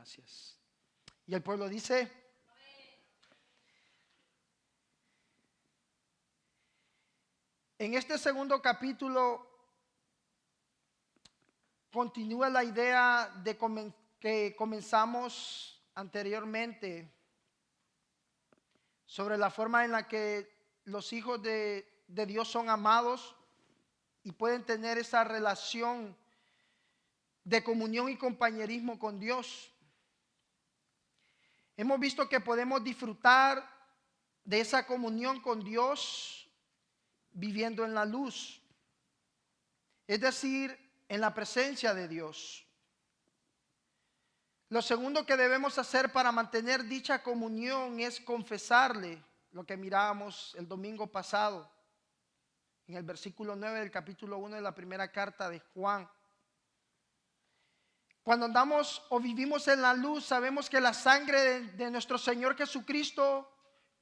gracias. Y el pueblo dice: en este segundo capítulo continúa la idea de que comenzamos anteriormente sobre la forma en la que los hijos de Dios son amados y pueden tener esa relación de comunión y compañerismo con Dios. Hemos visto que podemos disfrutar de esa comunión con Dios viviendo en la luz, es decir, en la presencia de Dios. Lo segundo que debemos hacer para mantener dicha comunión es confesarle, lo que mirábamos el domingo pasado en el versículo 9 del capítulo 1 de la primera carta de Juan. Cuando andamos o vivimos en la luz, sabemos que la sangre de nuestro Señor Jesucristo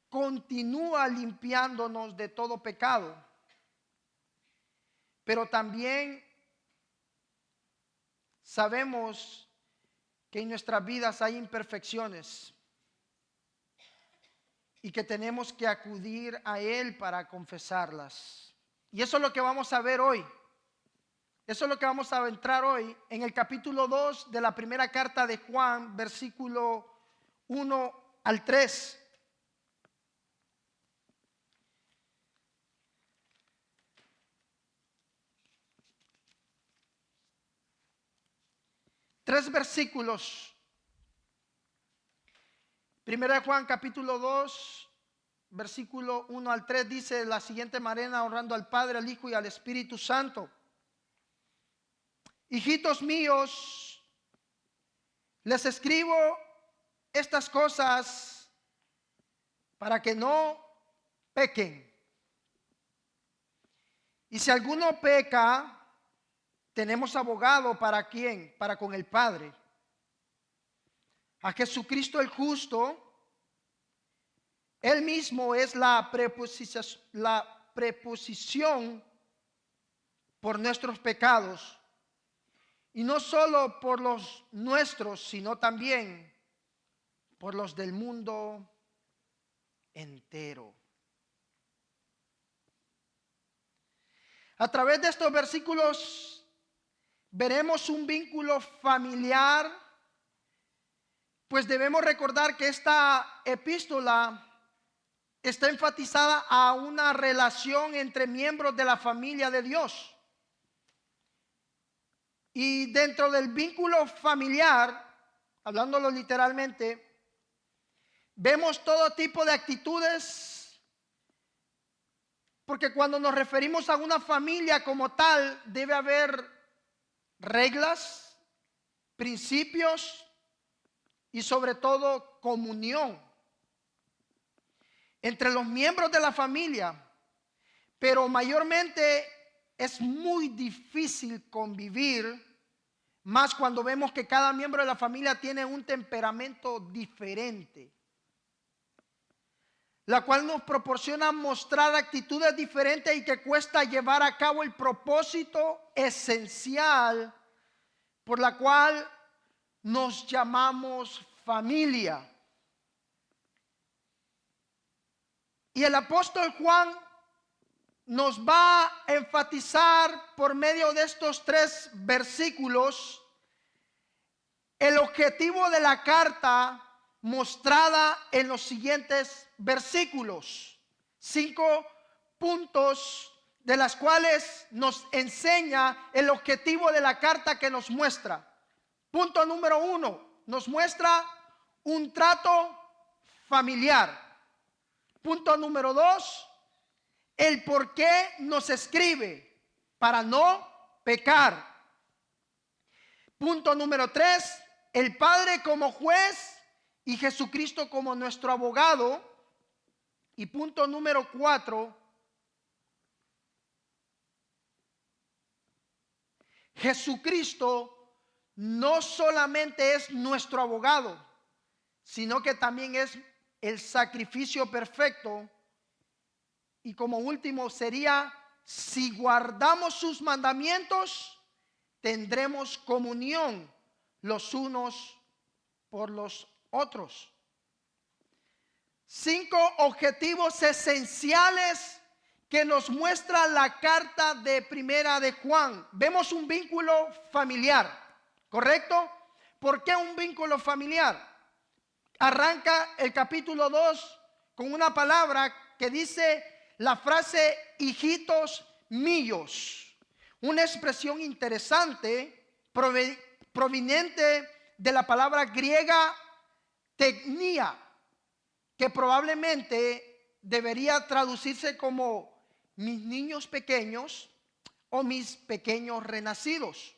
continúa limpiándonos de todo pecado. Pero también sabemos que en nuestras vidas hay imperfecciones y que tenemos que acudir a Él para confesarlas. Y eso es lo que vamos a ver hoy. Eso es lo que vamos a entrar hoy en el capítulo 2 de la primera carta de Juan, versículo 1 al 3. Tres versículos. Primera de Juan capítulo 2, versículo 1 al 3 dice de la siguiente manera, honrando al Padre, al Hijo y al Espíritu Santo: hijitos míos, les escribo estas cosas para que no pequen. Y si alguno peca, tenemos abogado ¿para quién? Para con el Padre, a Jesucristo el justo. Él mismo es la preposición por nuestros pecados, y no solo por los nuestros, sino también por los del mundo entero. A través de estos versículos veremos un vínculo familiar, pues debemos recordar que esta epístola está enfatizada a una relación entre miembros de la familia de Dios. Y dentro del vínculo familiar, hablándolo literalmente, vemos todo tipo de actitudes, porque cuando nos referimos a una familia como tal, debe haber reglas, principios y sobre todo comunión entre los miembros de la familia. Pero mayormente es muy difícil convivir, más cuando vemos que cada miembro de la familia tiene un temperamento diferente, la cual nos proporciona mostrar actitudes diferentes y que cuesta llevar a cabo el propósito esencial por la cual nos llamamos familia. Y el apóstol Juan nos va a enfatizar por medio de estos tres versículos el objetivo de la carta mostrada en los siguientes versículos. 5 puntos de las cuales nos enseña el objetivo de la carta que nos muestra. Punto número 1, nos muestra un trato familiar. Punto número 2, el por qué nos escribe: para no pecar. Punto número 3, el Padre como juez y Jesucristo como nuestro abogado. Y punto número 4, Jesucristo no solamente es nuestro abogado, sino que también es el sacrificio perfecto. Y como último sería: si guardamos sus mandamientos, tendremos comunión los unos por los otros. 5 objetivos esenciales que nos muestra la carta de Primera de Juan. Vemos un vínculo familiar, ¿correcto? ¿Por qué un vínculo familiar? Arranca el capítulo 2 con una palabra que dice la frase hijitos míos, una expresión interesante proveniente de la palabra griega tecnia, que probablemente debería traducirse como mis niños pequeños o mis pequeños renacidos.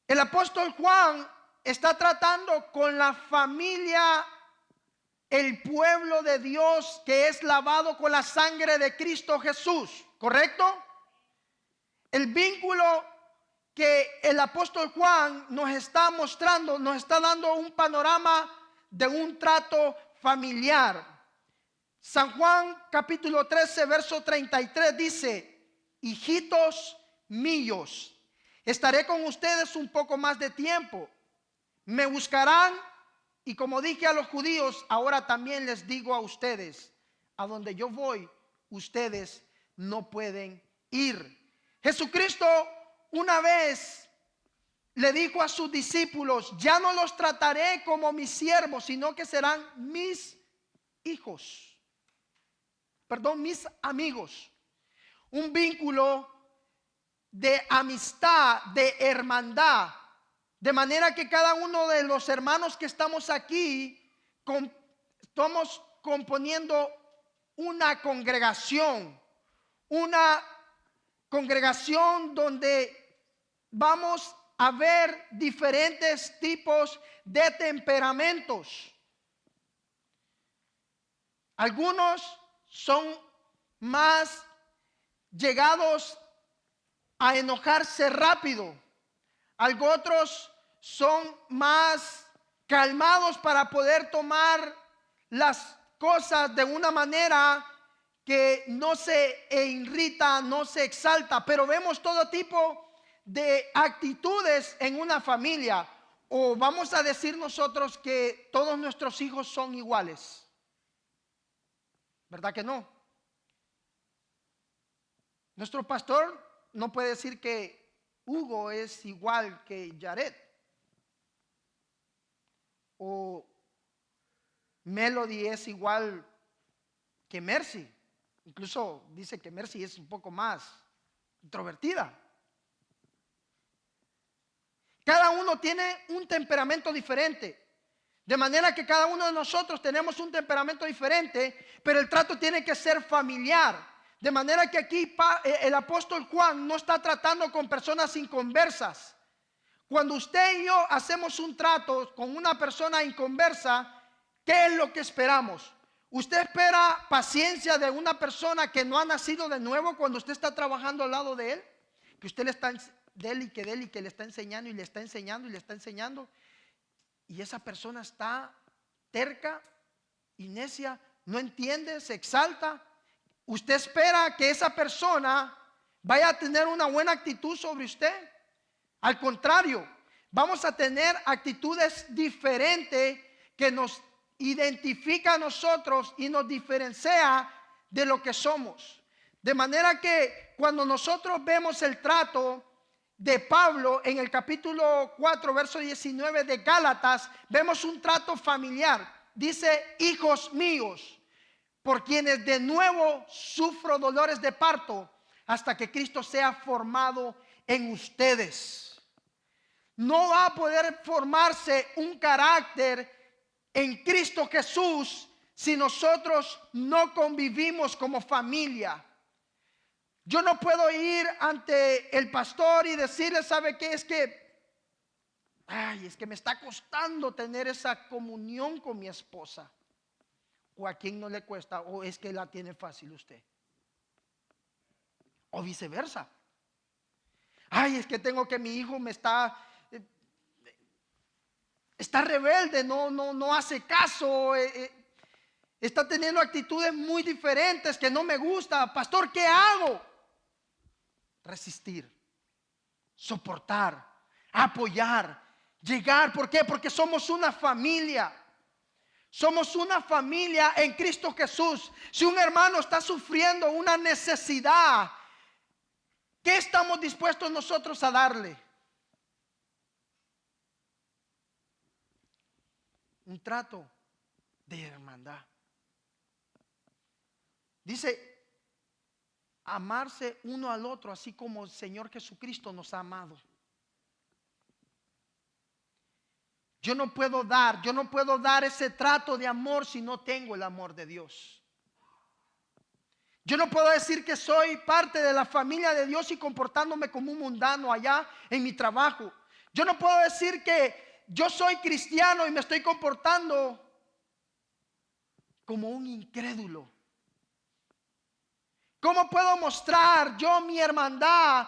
El apóstol Juan está tratando con la familia, el pueblo de Dios que es lavado con la sangre de Cristo Jesús, ¿correcto? El vínculo que el apóstol Juan nos está mostrando, nos está dando un panorama de un trato familiar. San Juan capítulo 13 verso 33 dice: hijitos míos, estaré con ustedes un poco más de tiempo. Me buscarán, y como dije a los judíos, ahora también les digo a ustedes: a donde yo voy, ustedes no pueden ir. Jesucristo una vez le dijo a sus discípulos: ya no los trataré como mis siervos, sino que serán mis hijos. Perdón, mis amigos. Un vínculo de amistad, de hermandad. De manera que cada uno de los hermanos que estamos aquí estamos componiendo una congregación donde vamos a ver diferentes tipos de temperamentos. Algunos son más llegados a enojarse rápido. Otros son más calmados para poder tomar las cosas de una manera que no se irrita, no se exalta. Pero vemos todo tipo de actitudes en una familia. O vamos a decir nosotros que todos nuestros hijos son iguales. ¿Verdad que no? Nuestro pastor no puede decir que Hugo es igual que Jared, o Melody es igual que Mercy. Incluso dice que Mercy es un poco más introvertida. Cada uno tiene un temperamento diferente. De manera que cada uno de nosotros tenemos un temperamento diferente, pero el trato tiene que ser familiar. De manera que aquí el apóstol Juan no está tratando con personas inconversas. Cuando usted y yo hacemos un trato con una persona inconversa, ¿qué es lo que esperamos? ¿Usted espera paciencia de una persona que no ha nacido de nuevo cuando usted está trabajando al lado de él? Que usted le está que le está enseñando y le está enseñando y le está enseñando. Y esa persona está terca y necia, no entiende, se exalta. Usted espera que esa persona vaya a tener una buena actitud sobre usted. Al contrario, vamos a tener actitudes diferentes que nos identifica a nosotros y nos diferencia de lo que somos. De manera que cuando nosotros vemos el trato de Pablo en el capítulo 4 verso 19 de Gálatas, vemos un trato familiar. Dice: hijos míos, por quienes de nuevo sufro dolores de parto hasta que Cristo sea formado en ustedes. No va a poder formarse un carácter en Cristo Jesús si nosotros no convivimos como familia. Yo no puedo ir ante el pastor y decirle: ¿sabe qué? Es que me está costando tener esa comunión con mi esposa. O a quien no le cuesta, o es que la tiene fácil usted. O viceversa. Es que tengo que mi hijo me está rebelde, no hace caso, está teniendo actitudes muy diferentes que no me gusta. Pastor, ¿qué hago? Resistir, soportar, apoyar, llegar. ¿Por qué? Porque somos una familia. Somos una familia en Cristo Jesús. Si un hermano está sufriendo una necesidad, ¿qué estamos dispuestos nosotros a darle? Un trato de hermandad. Dice, amarse uno al otro, así como el Señor Jesucristo nos ha amado. Yo no puedo dar ese trato de amor si no tengo el amor de Dios. Yo no puedo decir que soy parte de la familia de Dios y comportándome como un mundano allá en mi trabajo. Yo no puedo decir que yo soy cristiano y me estoy comportando como un incrédulo. ¿Cómo puedo mostrar yo mi hermandad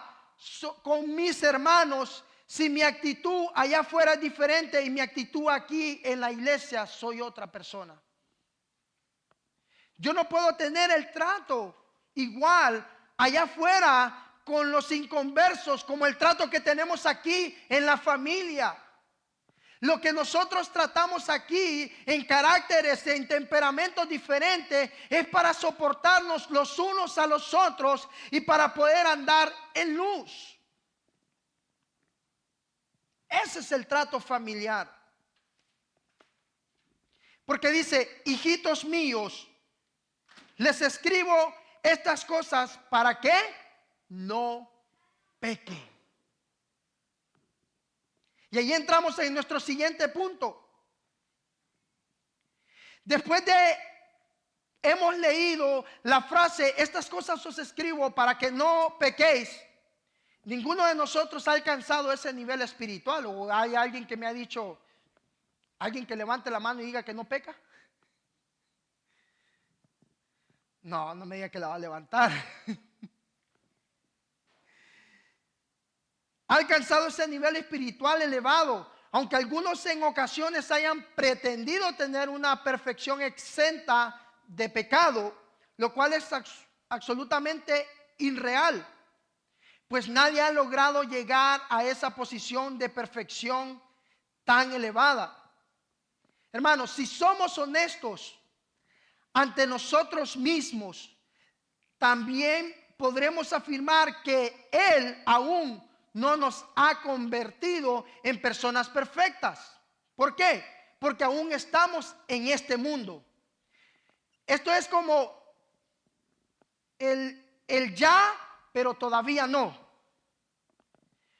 con mis hermanos si mi actitud allá afuera es diferente y mi actitud aquí en la iglesia soy otra persona? Yo no puedo tener el trato igual allá afuera con los inconversos como el trato que tenemos aquí en la familia. Lo que nosotros tratamos aquí en caracteres, en temperamentos diferentes, es para soportarnos los unos a los otros y para poder andar en luz. Ese es el trato familiar. Porque dice, hijitos míos, les escribo estas cosas para que no pequen. Y ahí entramos en nuestro siguiente punto. Después de hemos leído la frase, estas cosas os escribo para que no pequéis. Ninguno de nosotros ha alcanzado ese nivel espiritual. ¿O hay alguien que me ha dicho, alguien que levante la mano y diga que no peca? No, no me diga que la va a levantar. Ha alcanzado ese nivel espiritual elevado, aunque algunos en ocasiones hayan pretendido tener una perfección exenta de pecado, lo cual es absolutamente irreal, pues nadie ha logrado llegar a esa posición de perfección tan elevada. Hermanos, si somos honestos ante nosotros mismos, también podremos afirmar que Él aún no nos ha convertido en personas perfectas. ¿Por qué? Porque aún estamos en este mundo. Esto es como el ya, pero todavía no.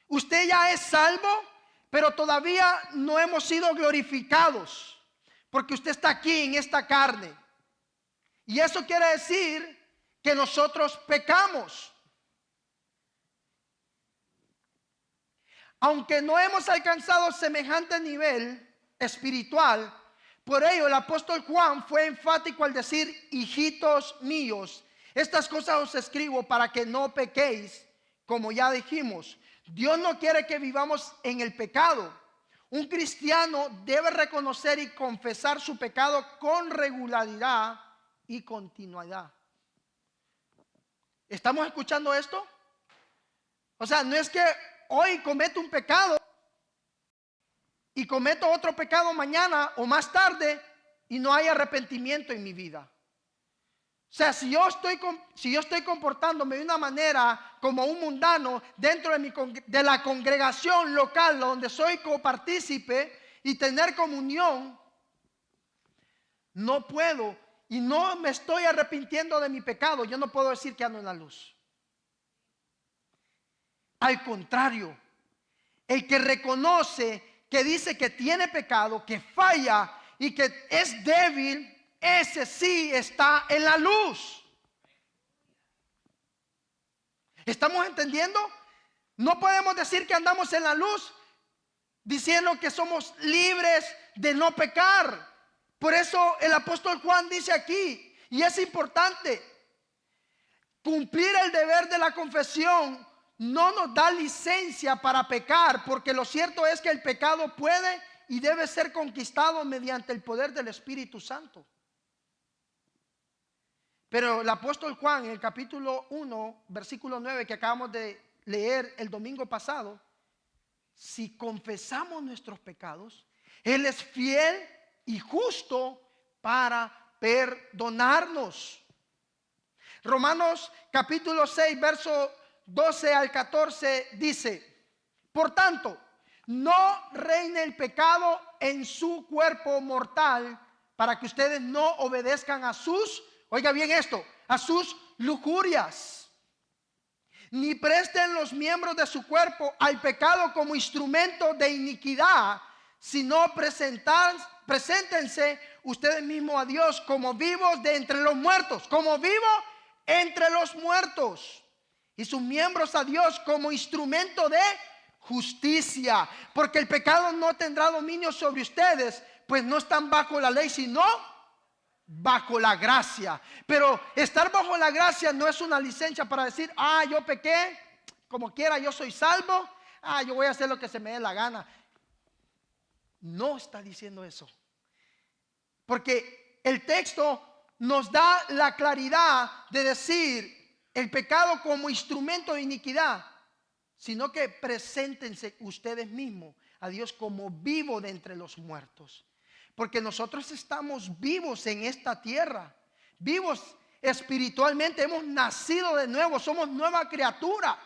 Usted ya es salvo, pero todavía no hemos sido glorificados, porque usted está aquí en esta carne. Y eso quiere decir que nosotros pecamos. Aunque no hemos alcanzado semejante nivel espiritual, por ello el apóstol Juan fue enfático al decir, hijitos míos, estas cosas os escribo para que no pequéis, como ya dijimos. Dios no quiere que vivamos en el pecado. Un cristiano debe reconocer y confesar su pecado con regularidad y continuidad. ¿Estamos escuchando esto? O sea, no es que hoy cometo un pecado y cometo otro pecado mañana o más tarde y no hay arrepentimiento en mi vida. O sea, si yo estoy comportándome de una manera como un mundano dentro de la congregación local donde soy copartícipe y tener comunión, no puedo y no me estoy arrepintiendo de mi pecado, yo no puedo decir que ando en la luz. Al contrario, el que reconoce, que dice que tiene pecado, que falla y que es débil, ese sí está en la luz. ¿Estamos entendiendo? No podemos decir que andamos en la luz diciendo que somos libres de no pecar. Por eso el apóstol Juan dice aquí, y es importante, cumplir el deber de la confesión no nos da licencia para pecar, porque lo cierto es que el pecado puede y debe ser conquistado mediante el poder del Espíritu Santo. Pero el apóstol Juan en el capítulo 1, versículo 9 que acabamos de leer el domingo pasado, si confesamos nuestros pecados, Él es fiel y justo para perdonarnos. Romanos capítulo 6, verso 12 al 14 dice: por tanto, no reine el pecado en su cuerpo mortal, para que ustedes no obedezcan a sus, oiga bien esto, a sus lujurias, ni presten los miembros de su cuerpo al pecado como instrumento de iniquidad, sino preséntense ustedes mismos a Dios como vivos de entre los muertos, como vivo entre los muertos, y sus miembros a Dios como instrumento de justicia, porque el pecado no tendrá dominio sobre ustedes, pues no están bajo la ley, sino bajo la gracia. Pero estar bajo la gracia no es una licencia para decir: yo pequé, como quiera yo soy salvo, yo voy a hacer lo que se me dé la gana. No está diciendo eso, porque el texto nos da la claridad de decir el pecado como instrumento de iniquidad, sino que preséntense ustedes mismos a Dios como vivo de entre los muertos. Porque nosotros estamos vivos en esta tierra, vivos espiritualmente, hemos nacido de nuevo, somos nueva criatura.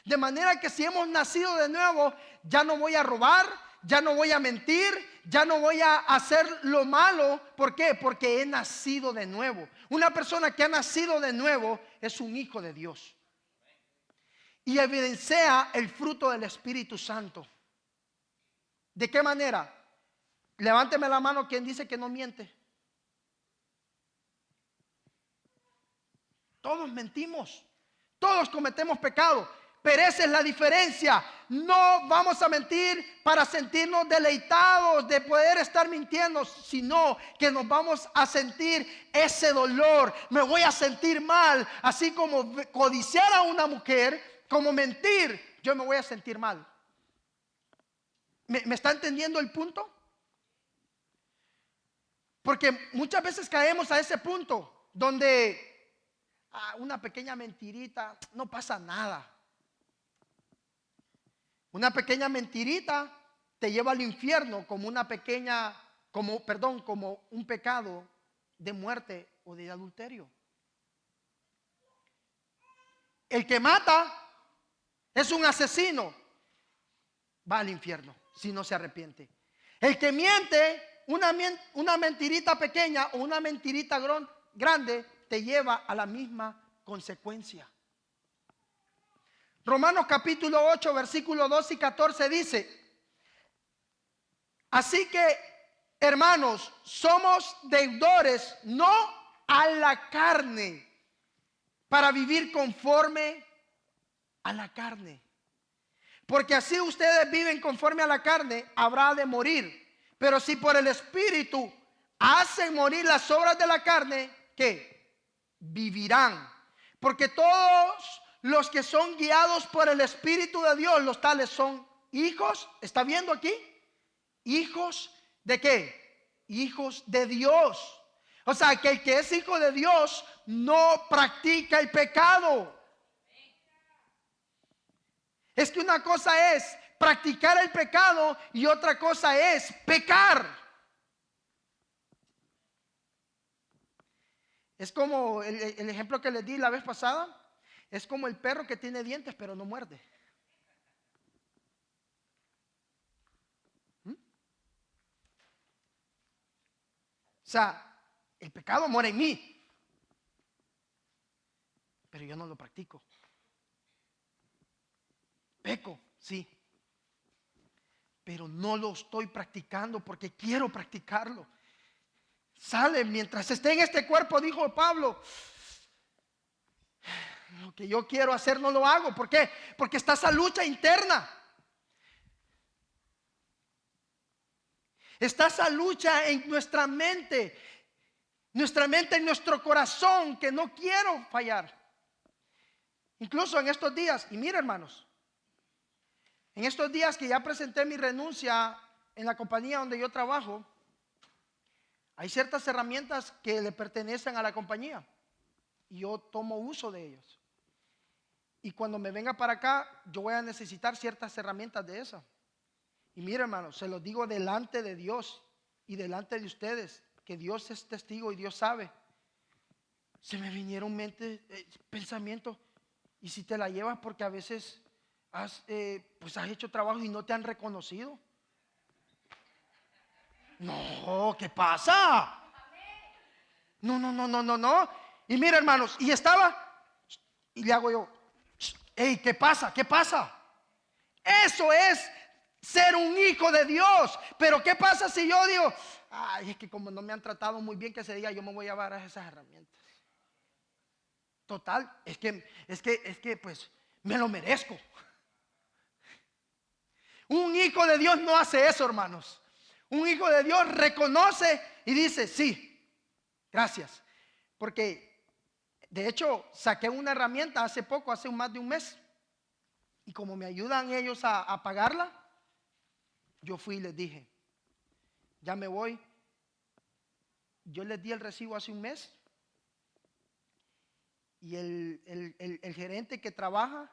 De manera que si hemos nacido de nuevo, ya no voy a robar, ya no voy a mentir, ya no voy a hacer lo malo. ¿Por qué? Porque he nacido de nuevo. Una persona que ha nacido de nuevo es un hijo de Dios. Y evidencia el fruto del Espíritu Santo. ¿De qué manera? Levánteme la mano quien dice que no miente. Todos mentimos, todos cometemos pecado, pero esa es la diferencia. No vamos a mentir para sentirnos deleitados de poder estar mintiendo, sino que nos vamos a sentir ese dolor. Me voy a sentir mal, así como codiciar a una mujer, como mentir, yo me voy a sentir mal. ¿Me está entendiendo el punto? Porque muchas veces caemos a ese punto donde una pequeña mentirita, no pasa nada. Una pequeña mentirita te lleva al infierno como como un pecado de muerte o de adulterio. El que mata es un asesino, va al infierno si no se arrepiente. El que miente, una mentirita pequeña o una mentirita grande, te lleva a la misma consecuencia. Romanos capítulo 8, versículos 12 y 14 dice: así que, hermanos, somos deudores no a la carne, para vivir conforme a la carne. Porque así ustedes viven conforme a la carne, habrá de morir. Pero si por el Espíritu hacen morir las obras de la carne, ¿qué? Vivirán. Porque todos los que son guiados por el Espíritu de Dios, los tales son hijos. ¿Está viendo aquí? Hijos de ¿qué? Hijos de Dios. O sea, que el que es hijo de Dios no practica el pecado. Es que una cosa es practicar el pecado y otra cosa es pecar. Es como el ejemplo que les di la vez pasada. Es como el perro que tiene dientes pero no muerde. O sea, el pecado mora en mí, pero yo no lo practico. Peco, sí, pero no lo estoy practicando porque quiero practicarlo. Sale mientras esté en este cuerpo, dijo Pablo. Lo que yo quiero hacer no lo hago. ¿Por qué? Porque está esa lucha interna. Está esa lucha en nuestra mente en nuestro corazón, que no quiero fallar. Incluso en estos días, y mira hermanos, en estos días que ya presenté mi renuncia en la compañía donde yo trabajo, hay ciertas herramientas que le pertenecen a la compañía y yo tomo uso de ellos. Y cuando me venga para acá, yo voy a necesitar ciertas herramientas de esas. Y mira, hermano, se lo digo delante de Dios y delante de ustedes, que Dios es testigo y Dios sabe. Se me vinieron pensamientos. Y si te la llevas porque a veces has hecho trabajo y no te han reconocido. No, ¿qué pasa? No. Y mira, hermanos, y estaba, y le hago yo, hey, ¿qué pasa? ¿Qué pasa? Eso es ser un hijo de Dios. Pero ¿qué pasa si yo digo, ay, es que como no me han tratado muy bien, que ese día yo me voy a llevar a esas herramientas? Total, es que pues me lo merezco. Un hijo de Dios no hace eso, hermanos. Un hijo de Dios reconoce y dice, sí, gracias. Porque de hecho saqué una herramienta hace poco, hace más de un mes. Y como me ayudan ellos a pagarla, yo fui y les dije, ya me voy. Yo les di el recibo hace un mes. Y el gerente que trabaja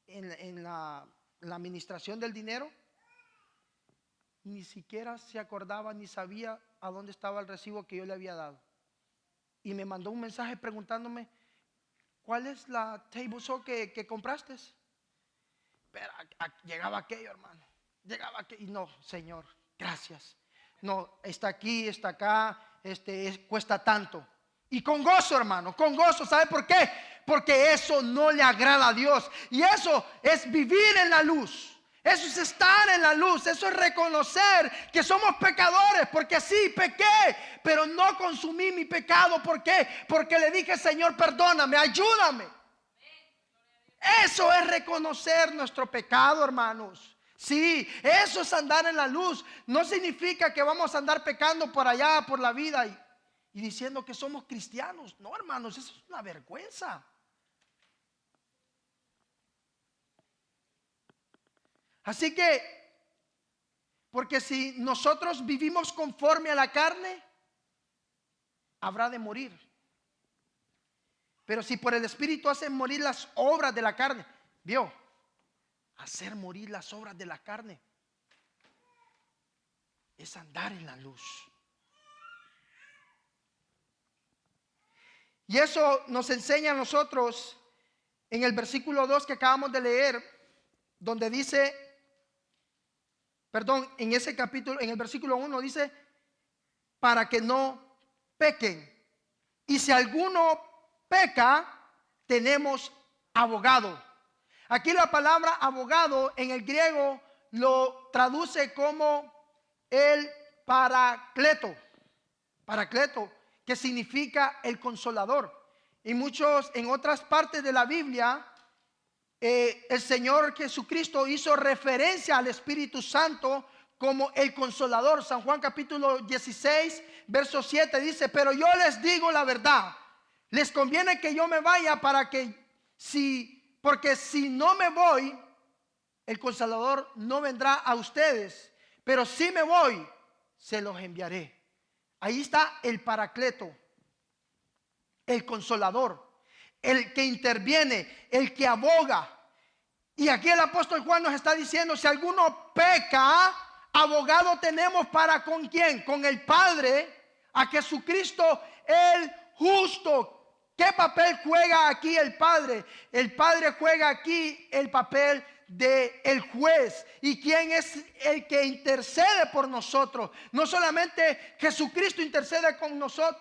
en la administración del dinero ni siquiera se acordaba ni sabía a dónde estaba el recibo que yo le había dado. Y me mandó un mensaje preguntándome, ¿cuál es la table saw que compraste? Pero llegaba aquello, hermano. Llegaba aquello. Y no, Señor, gracias. No, está aquí, está acá, cuesta tanto. Y con gozo, hermano, con gozo. ¿Sabe por qué? Porque eso no le agrada a Dios. Y eso es vivir en la luz. Eso es estar en la luz. Eso es reconocer que somos pecadores. Porque sí, pequé, pero no consumí mi pecado. ¿Por qué? Porque le dije, Señor, perdóname, ayúdame. Eso es reconocer nuestro pecado, hermanos. Sí, eso es andar en la luz. No significa que vamos a andar pecando por allá, por la vida y diciendo que somos cristianos. No, hermanos, eso es una vergüenza. Así que, porque si nosotros vivimos conforme a la carne, habrá de morir. Pero si por el Espíritu hacen morir las obras de la carne, ¿vio? Hacer morir las obras de la carne es andar en la luz. Y eso nos enseña a nosotros en el versículo 2 que acabamos de leer, donde dice, perdón, en ese capítulo, en el versículo 1 dice, para que no pequen. Y si alguno peca, tenemos abogado. Aquí la palabra abogado en el griego lo traduce como el paracleto. Paracleto, que significa el consolador. Y en otras partes de la Biblia, el Señor Jesucristo hizo referencia al Espíritu Santo como el consolador. San Juan capítulo 16, verso 7 dice, pero yo les digo la verdad, les conviene que yo me vaya porque si no me voy, el consolador no vendrá a ustedes, pero si me voy, se los enviaré. Ahí está el paracleto, el consolador, el que interviene, el que aboga. Y aquí el apóstol Juan nos está diciendo, si alguno peca, abogado tenemos para ¿con quién? Con el Padre, a Jesucristo el justo. ¿Qué papel juega aquí el Padre? El Padre juega aquí el papel del juez. ¿Y quién es el que intercede por nosotros? No solamente Jesucristo intercede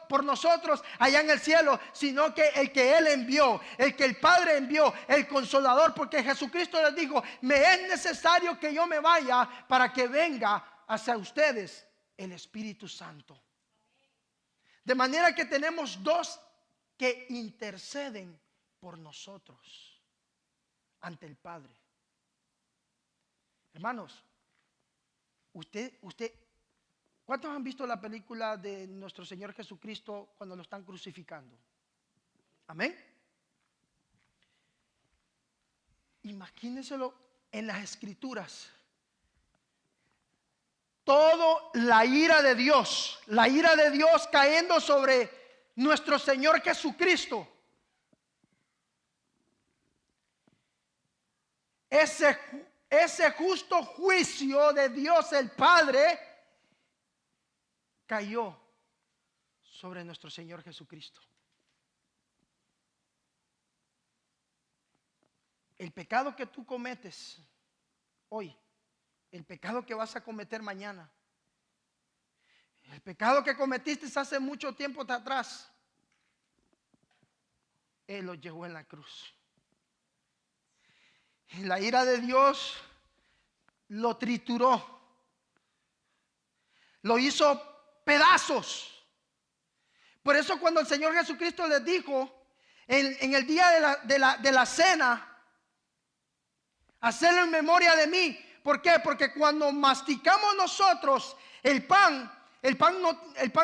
por nosotros allá en el cielo, sino que el que Él envió, el que el Padre envió, el Consolador, porque Jesucristo les dijo, me es necesario que yo me vaya para que venga hacia ustedes el Espíritu Santo. De manera que tenemos dos que interceden por nosotros ante el Padre. Hermanos, ¿cuántos han visto la película de nuestro Señor Jesucristo cuando lo están crucificando? Amén. Imagínenselo en las Escrituras. Todo la ira de Dios cayendo sobre nuestro Señor Jesucristo. ese justo juicio de Dios el Padre cayó sobre nuestro Señor Jesucristo. El pecado que tú cometes hoy, el pecado que vas a cometer mañana, el pecado que cometiste hace mucho tiempo atrás, Él lo llevó en la cruz. Y la ira de Dios lo trituró, lo hizo pedazos. Por eso cuando el Señor Jesucristo les dijo en el día de la cena, hacerlo en memoria de mí. ¿Por qué? Porque cuando masticamos nosotros el pan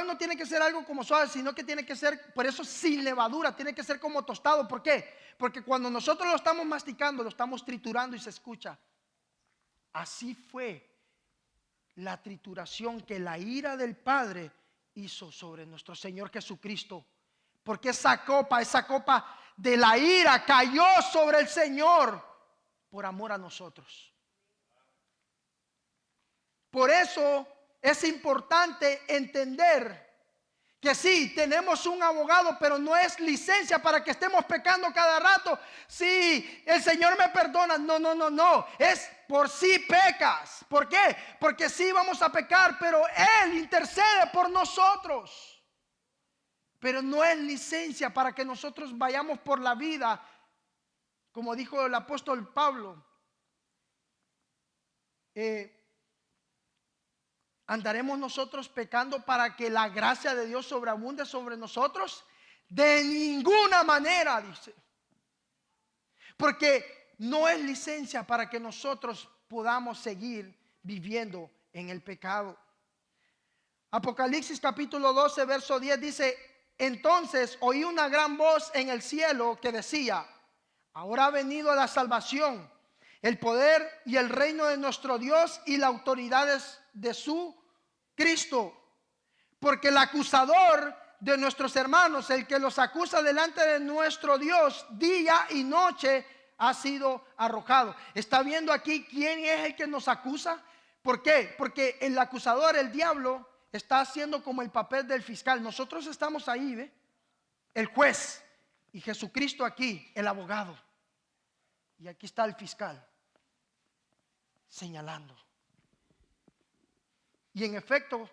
no tiene que ser algo como suave, sino que tiene que ser, por eso sin levadura, tiene que ser como tostado. ¿Por qué? Porque cuando nosotros lo estamos masticando, lo estamos triturando y se escucha. Así fue la trituración que la ira del Padre hizo sobre nuestro Señor Jesucristo. Porque esa copa de la ira cayó sobre el Señor por amor a nosotros. Por eso es importante entender que sí, tenemos un abogado, pero no es licencia para que estemos pecando cada rato. Sí, el Señor me perdona. No. Es por si pecas. ¿Por qué? Porque sí vamos a pecar, pero Él intercede por nosotros. Pero no es licencia para que nosotros vayamos por la vida, como dijo el apóstol Pablo. ¿Andaremos nosotros pecando para que la gracia de Dios sobreabunde sobre nosotros? De ninguna manera, dice. Porque no es licencia para que nosotros podamos seguir viviendo en el pecado. Apocalipsis capítulo 12, verso 10 dice: entonces oí una gran voz en el cielo que decía: ahora ha venido la salvación, el poder y el reino de nuestro Dios y la autoridad de su Cristo, porque el acusador de nuestros hermanos, el que los acusa delante de nuestro Dios día y noche, ha sido arrojado. ¿Está viendo aquí quién es el que nos acusa? ¿Por qué? Porque el acusador, el diablo, está haciendo como el papel del fiscal. Nosotros estamos ahí, ¿ve? El juez, y Jesucristo aquí, el abogado. Y aquí está el fiscal señalando. Y en efecto,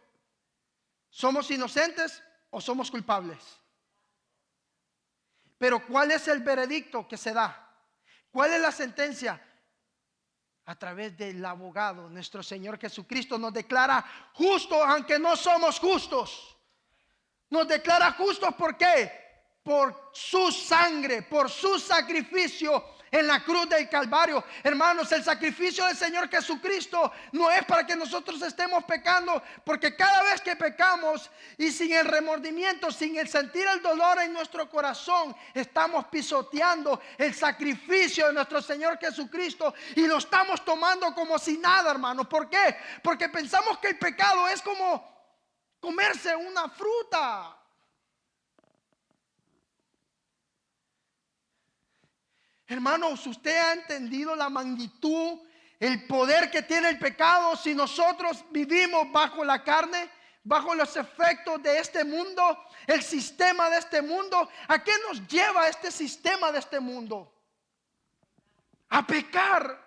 ¿somos inocentes o somos culpables? Pero ¿cuál es el veredicto que se da? ¿Cuál es la sentencia? A través del abogado, nuestro Señor Jesucristo nos declara justos, aunque no somos justos. Nos declara justos, ¿por qué? Por su sangre, por su sacrificio en la cruz del Calvario. Hermanos, el sacrificio del Señor Jesucristo no es para que nosotros estemos pecando, porque cada vez que pecamos y sin el remordimiento, sin el sentir el dolor en nuestro corazón, estamos pisoteando el sacrificio de nuestro Señor Jesucristo y lo estamos tomando como si nada, hermanos. ¿Por qué? Porque pensamos que el pecado es como comerse una fruta. Hermanos, usted ha entendido la magnitud, el poder que tiene el pecado si nosotros vivimos bajo la carne, bajo los efectos de este mundo, el sistema de este mundo. ¿A qué nos lleva este sistema de este mundo? A pecar.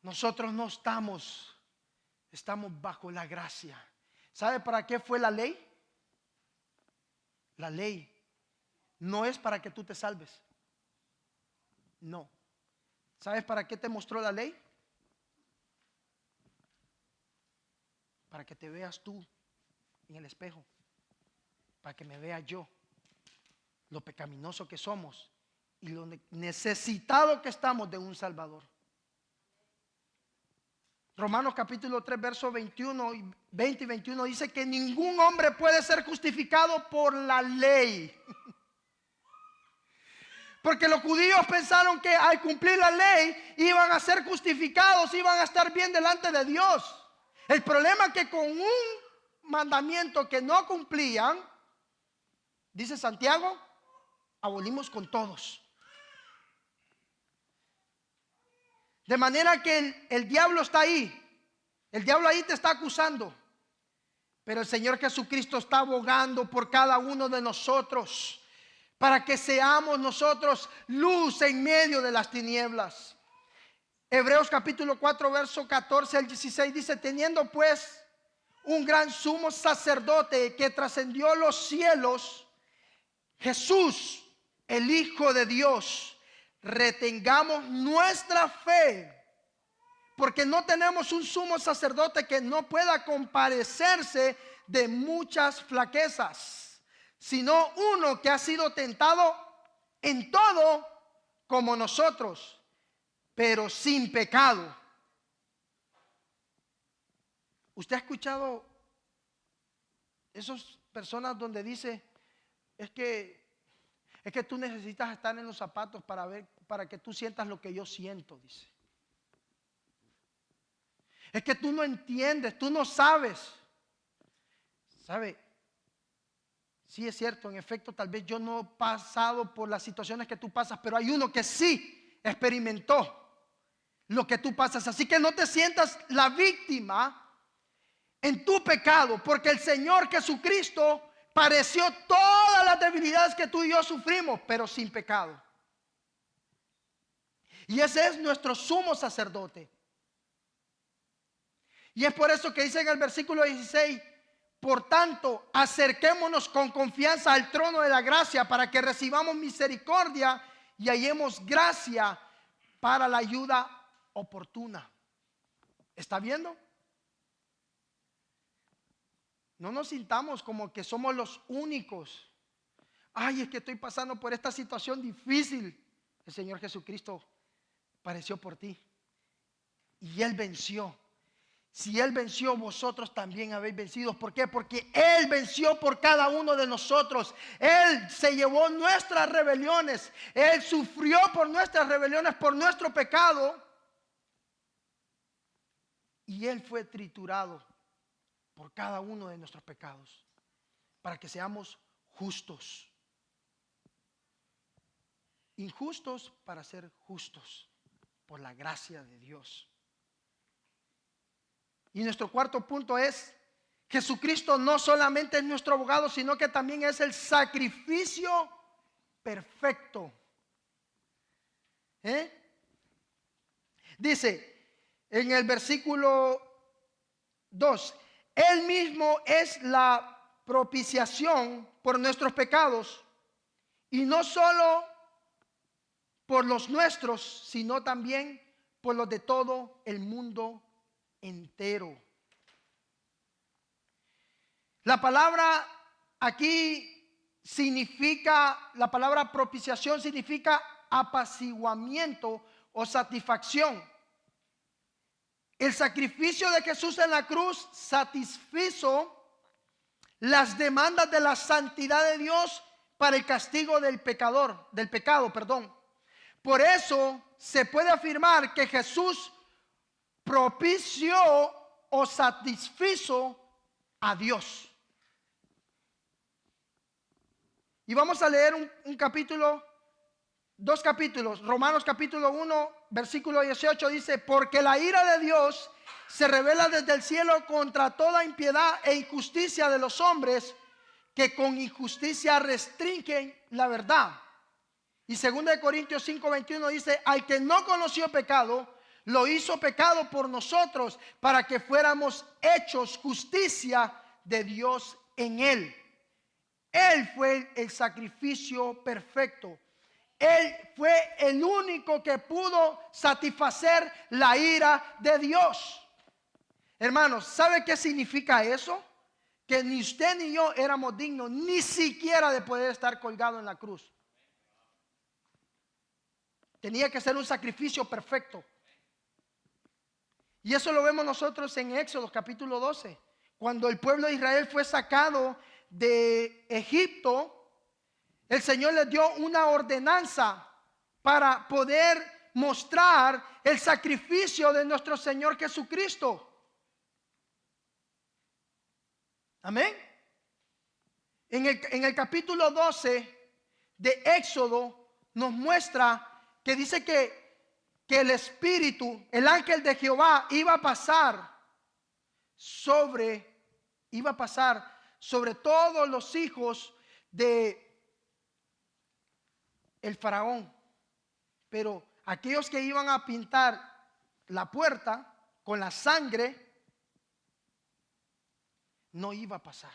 Nosotros no estamos bajo la gracia. ¿Sabe para qué fue la ley? La ley no es para que tú te salves. No. ¿Sabes para qué te mostró la ley? Para que te veas tú en el espejo. Para que me vea yo, lo pecaminoso que somos y lo necesitado que estamos de un Salvador. Romanos capítulo 3, versos 20 y 21 dice que ningún hombre puede ser justificado por la ley. Porque los judíos pensaron que al cumplir la ley iban a ser justificados, iban a estar bien delante de Dios. El problema es que con un mandamiento que no cumplían, dice Santiago, abolimos con todos. De manera que el diablo está ahí. El diablo ahí te está acusando. Pero el Señor Jesucristo está abogando por cada uno de nosotros, para que seamos nosotros luz en medio de las tinieblas. Hebreos capítulo 4, verso 14 al 16 dice: teniendo pues un gran sumo sacerdote que trascendió los cielos, Jesús, el Hijo de Dios, retengamos nuestra fe, porque no tenemos un sumo sacerdote que no pueda compadecerse de muchas flaquezas, sino uno que ha sido tentado en todo como nosotros, pero sin pecado. ¿Usted ha escuchado esas personas donde dice: es que tú necesitas estar en los zapatos para que tú sientas lo que yo siento? Dice: es que tú no entiendes, tú no sabes. ¿Sabe? Sí, es cierto, en efecto, tal vez yo no he pasado por las situaciones que tú pasas, pero hay uno que sí experimentó lo que tú pasas. Así que no te sientas la víctima en tu pecado, porque el Señor Jesucristo padeció todas las debilidades que tú y yo sufrimos, pero sin pecado. Y ese es nuestro sumo sacerdote. Y es por eso que dice en el versículo 16: por tanto, acerquémonos con confianza al trono de la gracia, para que recibamos misericordia y hallemos gracia para la ayuda oportuna. ¿Está viendo? No nos sintamos como que somos los únicos. Ay, es que estoy pasando por esta situación difícil. El Señor Jesucristo padeció por ti y Él venció. Si Él venció, vosotros también habéis vencido. ¿Por qué? Porque Él venció por cada uno de nosotros. Él se llevó nuestras rebeliones. Él sufrió por nuestras rebeliones, por nuestro pecado. Y Él fue triturado por cada uno de nuestros pecados, para que seamos justos. Injustos para ser justos por la gracia de Dios. Y nuestro cuarto punto es: Jesucristo no solamente es nuestro abogado, sino que también es el sacrificio perfecto. Dice en el versículo 2: Él mismo es la propiciación por nuestros pecados, y no solo por los nuestros, sino también por los de todo el mundo entero. La palabra aquí significa, la palabra propiciación significa apaciguamiento o satisfacción. El sacrificio de Jesús en la cruz satisfizo las demandas de la santidad de Dios para el castigo del pecado. Por eso se puede afirmar que Jesús propició o satisfizo a Dios. Y vamos a leer dos capítulos. Romanos capítulo 1, versículo 18 dice: porque la ira de Dios se revela desde el cielo contra toda impiedad e injusticia de los hombres, que con injusticia restringen la verdad. Y 2 Corintios 5, 21 dice: al que no conoció pecado, lo hizo pecado por nosotros, para que fuéramos hechos justicia de Dios en él. Él fue el sacrificio perfecto. Él fue el único que pudo satisfacer la ira de Dios. Hermanos, ¿sabe qué significa eso? Que ni usted ni yo éramos dignos ni siquiera de poder estar colgado en la cruz. Tenía que ser un sacrificio perfecto. Y eso lo vemos nosotros en Éxodo capítulo 12. Cuando el pueblo de Israel fue sacado de Egipto, el Señor les dio una ordenanza para poder mostrar el sacrificio de nuestro Señor Jesucristo. Amén. En el capítulo 12 de Éxodo nos muestra que dice que que el Espíritu, el ángel de Jehová iba a pasar sobre todos los hijos de el faraón. Pero aquellos que iban a pintar la puerta con la sangre, no iba a pasar.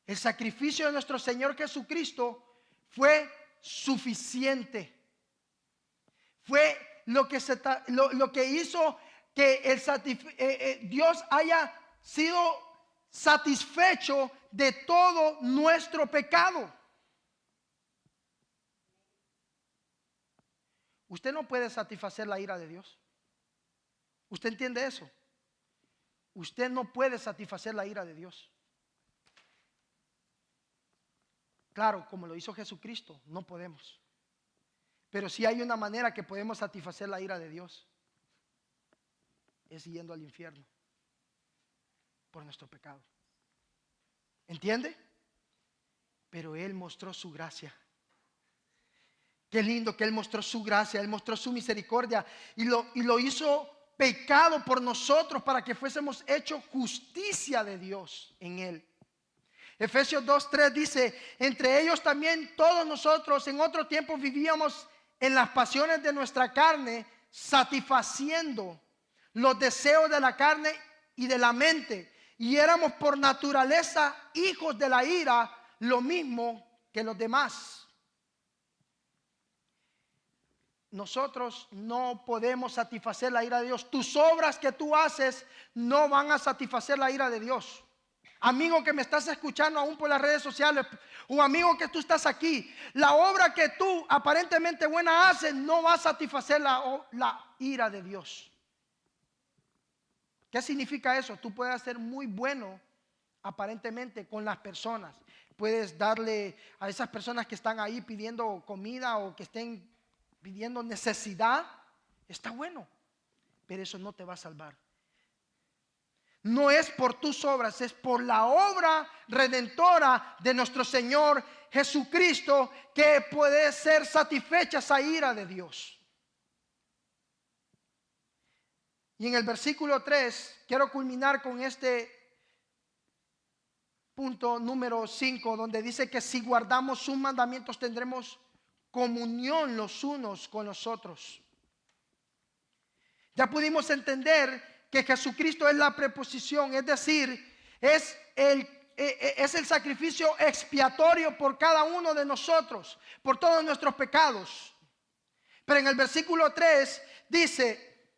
El sacrificio de nuestro Señor Jesucristo fue suficiente. Fue lo que hizo que Dios haya sido satisfecho de todo nuestro pecado. Usted no puede satisfacer la ira de Dios. ¿Usted entiende eso? Usted no puede satisfacer la ira de Dios. Claro, como lo hizo Jesucristo, no podemos. Pero sí hay una manera que podemos satisfacer la ira de Dios. Es yendo al infierno por nuestro pecado. ¿Entiende? Pero Él mostró su gracia. Qué lindo que Él mostró su gracia, Él mostró su misericordia y lo hizo pecado por nosotros para que fuésemos hechos justicia de Dios en Él. Efesios 2:3 dice: entre ellos también todos nosotros en otro tiempo vivíamos en las pasiones de nuestra carne, satisfaciendo los deseos de la carne y de la mente, y éramos por naturaleza hijos de la ira, lo mismo que los demás. Nosotros no podemos satisfacer la ira de Dios. Tus obras que tú haces no van a satisfacer la ira de Dios. Amigo que me estás escuchando aún por las redes sociales, o amigo que tú estás aquí, la obra que tú aparentemente buena haces no va a satisfacer la ira de Dios. ¿Qué significa eso? Tú puedes ser muy bueno aparentemente con las personas. Puedes darle a esas personas que están ahí pidiendo comida o que estén pidiendo necesidad. Está bueno, pero eso no te va a salvar. No es por tus obras, es por la obra redentora de nuestro Señor Jesucristo que puede ser satisfecha esa ira de Dios. Y en el versículo 3 quiero culminar con este punto número 5, donde dice que si guardamos sus mandamientos tendremos comunión los unos con los otros. Ya pudimos entender que Jesucristo es la preposición, es decir, es el sacrificio expiatorio por cada uno de nosotros, por todos nuestros pecados. Pero en el versículo 3 dice: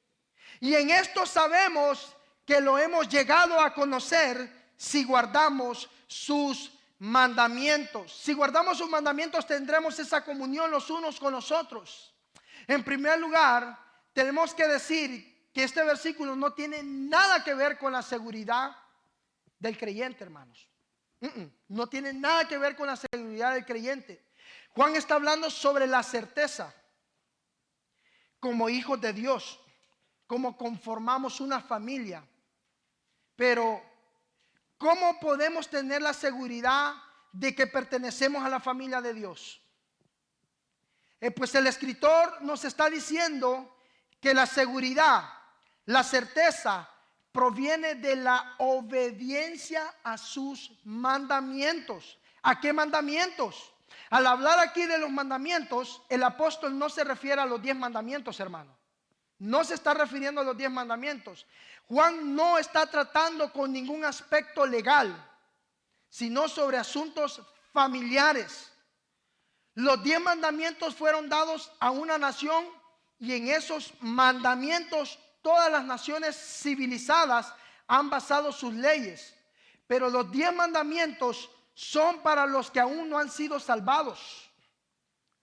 y en esto sabemos que lo hemos llegado a conocer si guardamos sus mandamientos. Si guardamos sus mandamientos tendremos esa comunión los unos con los otros. En primer lugar, tenemos que decir que este versículo no tiene nada que ver con la seguridad del creyente, hermanos. No tiene nada que ver con la seguridad del creyente. Juan está hablando sobre la certeza como hijos de Dios, como conformamos una familia. Pero ¿cómo podemos tener la seguridad de que pertenecemos a la familia de Dios? Pues el escritor nos está diciendo que la seguridad, la certeza proviene de la obediencia a sus mandamientos. ¿A qué mandamientos? Al hablar aquí de los mandamientos, el apóstol no se refiere a los 10 mandamientos, hermano. No se está refiriendo a los 10 mandamientos. Juan no está tratando con ningún aspecto legal, sino sobre asuntos familiares. Los 10 mandamientos fueron dados a una nación y en esos mandamientos todas las naciones civilizadas han basado sus leyes. Pero los 10 mandamientos son para los que aún no han sido salvados.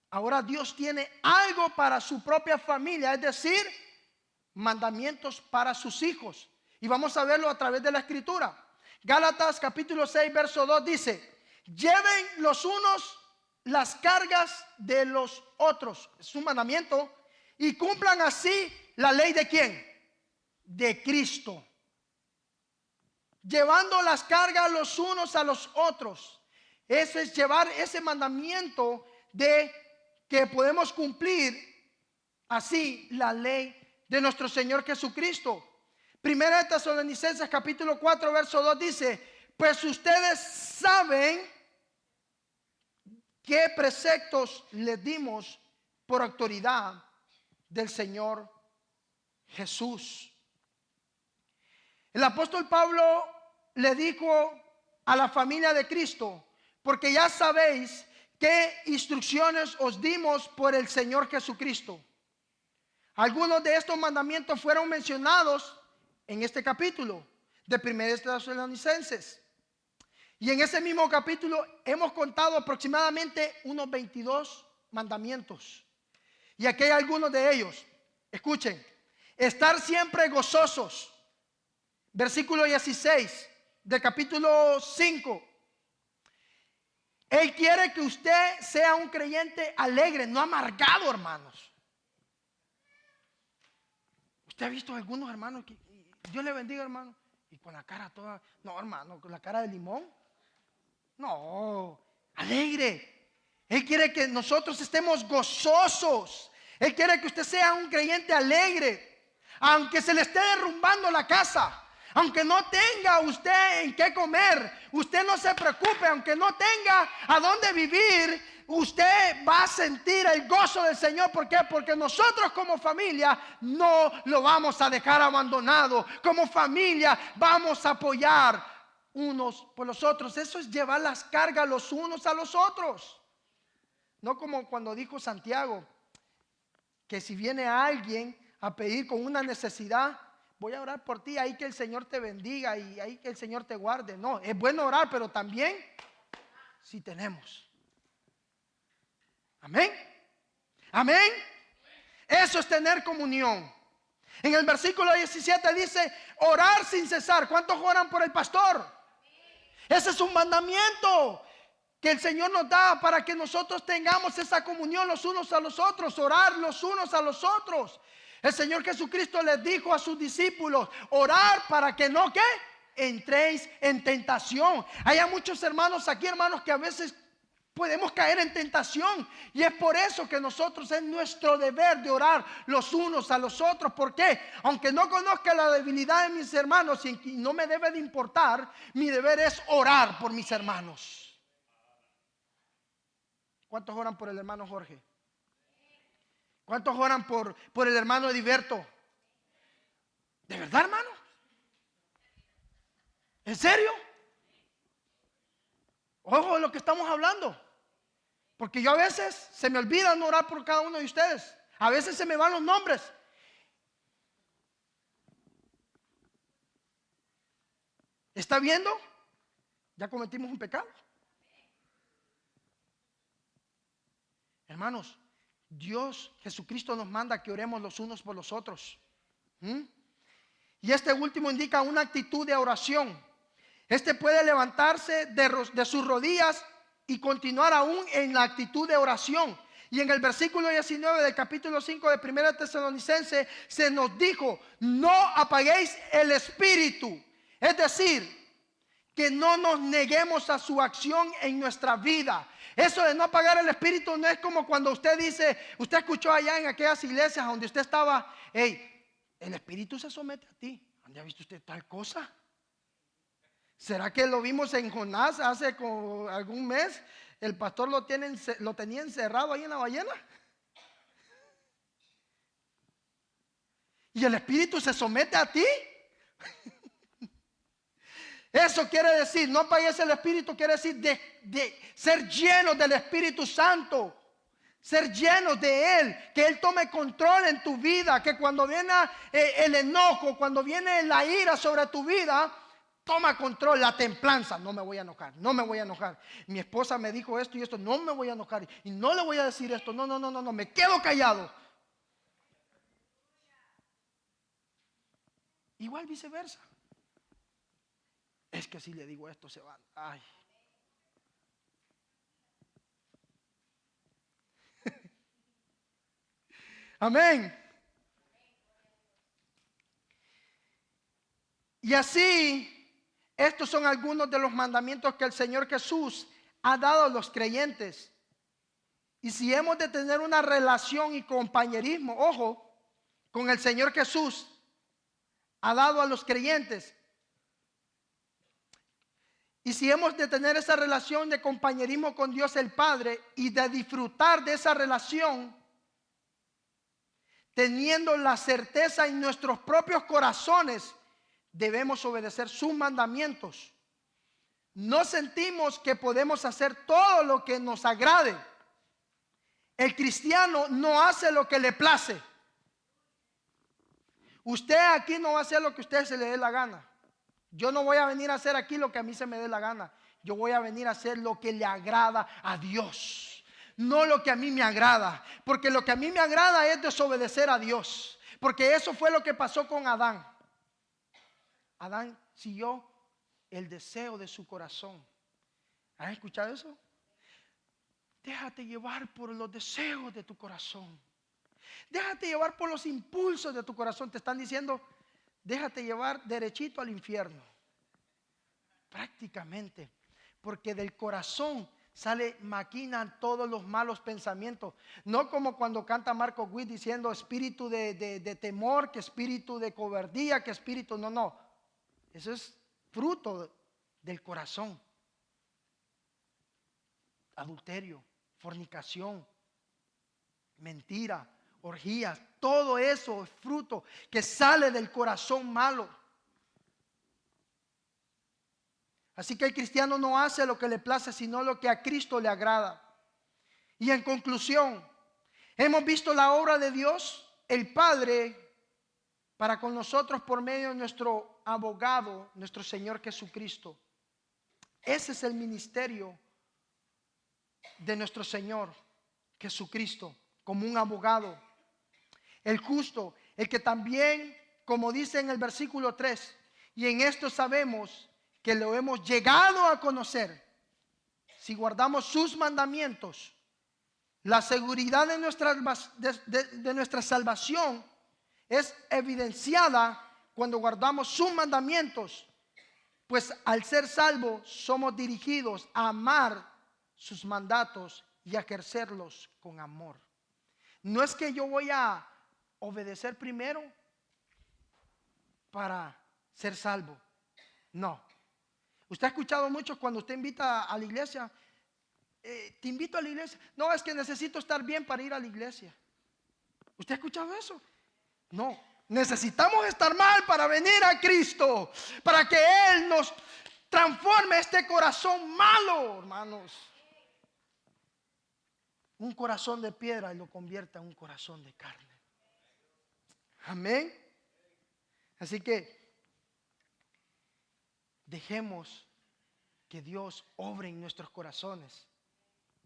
Ahora Dios tiene algo para su propia familia, es decir, mandamientos para sus hijos. Y vamos a verlo a través de la escritura. Gálatas capítulo 6 verso 2 dice: lleven los unos las cargas de los otros, es un mandamiento, y cumplan así la ley de ¿quién? De Cristo. Llevando las cargas los unos a los otros. Eso es llevar ese mandamiento de que podemos cumplir así la ley de nuestro Señor Jesucristo. Primera de Tesalonicenses capítulo 4 verso 2 dice: pues ustedes saben qué preceptos les dimos por autoridad del Señor Jesús. El apóstol Pablo le dijo a la familia de Cristo: porque ya sabéis qué instrucciones os dimos por el Señor Jesucristo. Algunos de estos mandamientos fueron mencionados en este capítulo de 1 Tesalonicenses. Y en ese mismo capítulo hemos contado aproximadamente unos 22 mandamientos. Y aquí hay algunos de ellos. Escuchen: estar siempre gozosos. Versículo 16 del capítulo 5. Él quiere que usted sea un creyente alegre, no amargado, hermanos. Usted ha visto algunos hermanos que, Dios le bendiga, hermano, y con la cara toda, no, hermano, con la cara de limón. No, alegre. Él quiere que nosotros estemos gozosos. Él quiere que usted sea un creyente alegre, aunque se le esté derrumbando la casa. Aunque no tenga usted en qué comer, usted no se preocupe. Aunque no tenga a dónde vivir, usted va a sentir el gozo del Señor. ¿Por qué? Porque nosotros como familia no lo vamos a dejar abandonado. Como familia vamos a apoyar unos por los otros. Eso es llevar las cargas los unos a los otros. No como cuando dijo Santiago, que si viene alguien a pedir con una necesidad, voy a orar por ti, ahí que el Señor te bendiga y ahí que el Señor te guarde. No, es bueno orar, pero también si tenemos. Amén. Amén. Eso es tener comunión. En el versículo 17 dice: orar sin cesar. ¿Cuántos oran por el pastor? Ese es un mandamiento que el Señor nos da para que nosotros tengamos esa comunión los unos a los otros, orar los unos a los otros. El Señor Jesucristo les dijo a sus discípulos: orar para que no, ¿qué? Entréis en tentación. Hay muchos hermanos aquí, hermanos, que a veces podemos caer en tentación, y es por eso que nosotros es nuestro deber de orar los unos a los otros. ¿Por qué? Aunque no conozca la debilidad de mis hermanos y no me debe de importar, mi deber es orar por mis hermanos. ¿Cuántos oran por el hermano Jorge? ¿Cuántos oran por el hermano Ediberto? ¿De verdad, hermano? ¿En serio? Ojo lo que estamos hablando. Porque yo a veces se me olvida no orar por cada uno de ustedes. A veces se me van los nombres. ¿Está viendo? Ya cometimos un pecado. Hermanos, Dios, Jesucristo nos manda que oremos los unos por los otros. Y este último indica una actitud de oración. Este puede levantarse de sus rodillas y continuar aún en la actitud de oración. Y en el versículo 19 del capítulo 5 de 1 Tesalonicenses se nos dijo: no apaguéis el espíritu. Es decir, que no nos neguemos a su acción en nuestra vida. Eso de no apagar el espíritu no es como cuando usted dice, usted escuchó allá en aquellas iglesias donde usted estaba: hey, el espíritu se somete a ti. ¿Dónde ha visto usted tal cosa? ¿Será que lo vimos en Jonás hace algún mes? El pastor lo tenía encerrado ahí en la ballena. ¿Y el espíritu se somete a ti? Eso quiere decir, no apagues el espíritu, quiere decir de ser llenos del Espíritu Santo. Ser llenos de Él, que Él tome control en tu vida, que cuando viene el enojo, cuando viene la ira sobre tu vida, toma control, la templanza. No me voy a enojar, no me voy a enojar. Mi esposa me dijo esto y esto, no me voy a enojar y no le voy a decir esto, no, me quedo callado. Igual viceversa. Es que si le digo esto se va. Ay. Amén. Y así, estos son algunos de los mandamientos que el Señor Jesús ha dado a los creyentes. y si hemos de tener una relación y compañerismo, ojo, con el Señor Jesús, ha dado a los creyentes, y si hemos de tener esa relación de compañerismo con Dios el Padre y de disfrutar de esa relación, teniendo la certeza en nuestros propios corazones, debemos obedecer sus mandamientos. No sentimos que podemos hacer todo lo que nos agrade. El cristiano no hace lo que le place. Usted aquí no va a hacer lo que a usted se le dé la gana. Yo no voy a venir a hacer aquí lo que a mí se me dé la gana. Yo voy a venir a hacer lo que le agrada a Dios, no lo que a mí me agrada. Porque lo que a mí me agrada es desobedecer a Dios. Porque eso fue lo que pasó con Adán. Adán siguió el deseo de su corazón. ¿Has escuchado eso? Déjate llevar por los deseos de tu corazón. Déjate llevar por los impulsos de tu corazón. Te están diciendo, déjate llevar derechito al infierno. Prácticamente. Porque del corazón maquinan todos los malos pensamientos. No como cuando canta Marco Witt diciendo espíritu de temor, que espíritu de cobardía, que espíritu. No. Eso es fruto del corazón. Adulterio, fornicación, mentira, orgías, todo eso es fruto que sale del corazón malo. Así que el cristiano no hace lo que le place, sino lo que a Cristo le agrada. Y en conclusión, hemos visto la obra de Dios, el Padre, para con nosotros por medio de nuestro abogado, nuestro Señor Jesucristo. Ese es el ministerio de nuestro Señor Jesucristo, como un abogado. El justo, el que también, como dice en el versículo 3, y en esto sabemos que lo hemos llegado a conocer, si guardamos sus mandamientos. La seguridad de nuestra salvación es evidenciada cuando guardamos sus mandamientos, pues al ser salvos somos dirigidos a amar sus mandatos y a ejercerlos con amor. No es que yo voy a obedecer primero para ser salvo. No. Usted ha escuchado mucho cuando usted invita a la iglesia. Te invito a la iglesia. No, es que necesito estar bien para ir a la iglesia. ¿Usted ha escuchado eso? No. Necesitamos estar mal para venir a Cristo, para que Él nos transforme este corazón malo, hermanos. Un corazón de piedra y lo convierta en un corazón de carne. Amén. Así que dejemos que Dios obre en nuestros corazones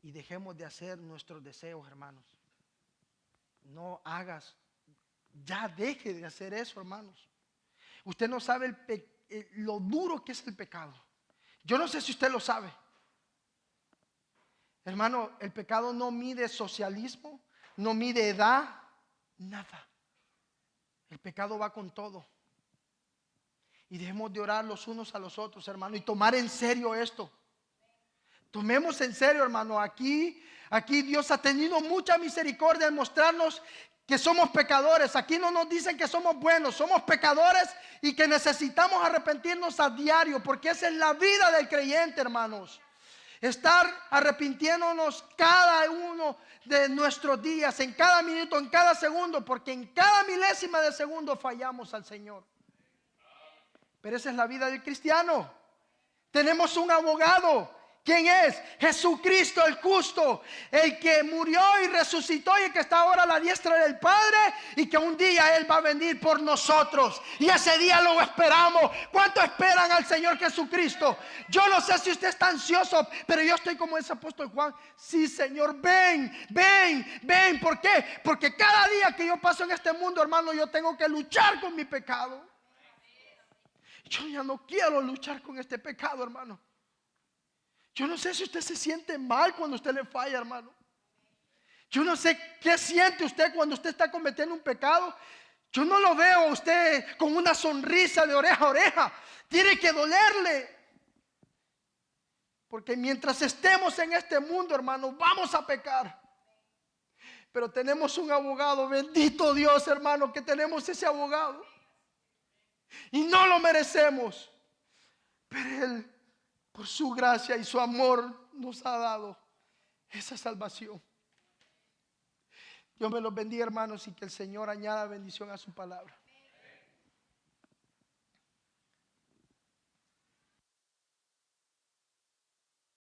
y dejemos de hacer nuestros deseos, hermanos. No hagas, ya deje de hacer eso, hermanos. Usted no sabe lo duro que es el pecado. Yo no sé si usted lo sabe. Hermano, el pecado no mide socialismo, no mide edad, nada. El pecado va con todo. Y debemos de orar los unos a los otros, hermano, y tomar en serio esto. Tomemos en serio, hermano. Aquí Dios ha tenido mucha misericordia en mostrarnos que somos pecadores. Aquí no nos dicen que somos buenos, somos pecadores y que necesitamos arrepentirnos a diario, porque esa es la vida del creyente, hermanos. Estar arrepintiéndonos cada uno de nuestros días, en cada minuto, en cada segundo, porque en cada milésima de segundo fallamos al Señor. Pero esa es la vida del cristiano. Tenemos un abogado. ¿Quién es? Jesucristo el justo, el que murió y resucitó y el que está ahora a la diestra del Padre, y que un día Él va a venir por nosotros y ese día lo esperamos. ¿Cuánto esperan al Señor Jesucristo? Yo no sé si usted está ansioso, pero yo estoy como ese apóstol Juan. Sí, Señor, ven. ¿Por qué? Porque cada día que yo paso en este mundo, hermano, yo tengo que luchar con mi pecado. Yo ya no quiero luchar con este pecado, hermano. Yo no sé si usted se siente mal cuando usted le falla, hermano. Yo no sé qué siente usted cuando usted está cometiendo un pecado. Yo no lo veo a usted con una sonrisa de oreja a oreja. Tiene que dolerle. Porque mientras estemos en este mundo, hermano, vamos a pecar. Pero tenemos un abogado, bendito Dios, hermano, que tenemos ese abogado. Y no lo merecemos. Pero Él, por su gracia y su amor, nos ha dado esa salvación. Dios me los bendiga, hermanos, y que el Señor añada bendición a su palabra.